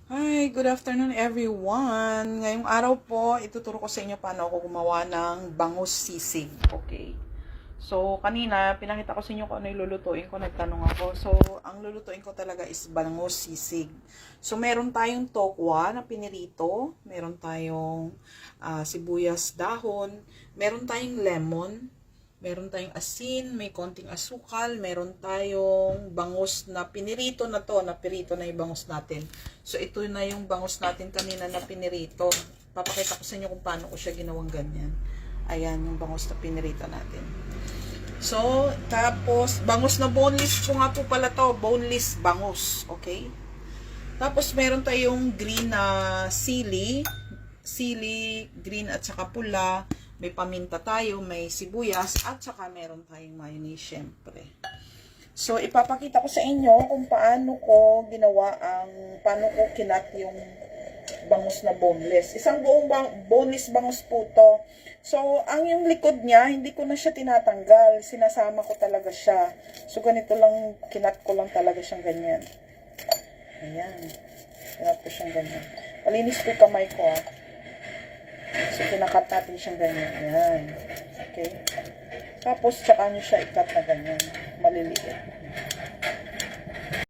Hi, good afternoon everyone. Ngayong araw po, ituturo ko sa inyo paano ako gumawa ng bangus sisig. Okay. So, kanina, pinakita ko sa inyo kung ano yung lulutuin ko. Nagtanong ako. So, ang lulutuin ko talaga is bangus sisig. So, meron tayong tokwa na pinirito. Meron tayong sibuyas dahon. Meron tayong lemon. Meron tayong asin, may konting asukal, meron tayong bangus na pinirito na to, napirito na yung bangus natin. So, ito na yung bangus natin kanina na pinirito. Papakita ko sa inyo kung paano ko siya ginawang ganyan. Ayan, yung bangus na pinirito natin. So, tapos, bangus na boneless po nga po pala to, boneless bangus, okay? Tapos, meron tayong green na sili, green at saka pula. May paminta tayo, may sibuyas, at saka meron tayong mayonnaise, syempre. So, ipapakita ko sa inyo kung paano ko kinat yung bangus na boneless. Isang buong boneless bangus po to. So, ang yung likod niya, hindi ko na siya tinatanggal. Sinasama ko talaga siya. So, ganito lang, kinat ko lang talaga siyang ganyan. Ayan. Kinat ko siyang ganyan. Malinis ko yung kamay ko, So, kinakat natin siyang ganyan. Ayan. Okay. Tapos, tsaka nyo siya ikat na ganyan. Maliliit.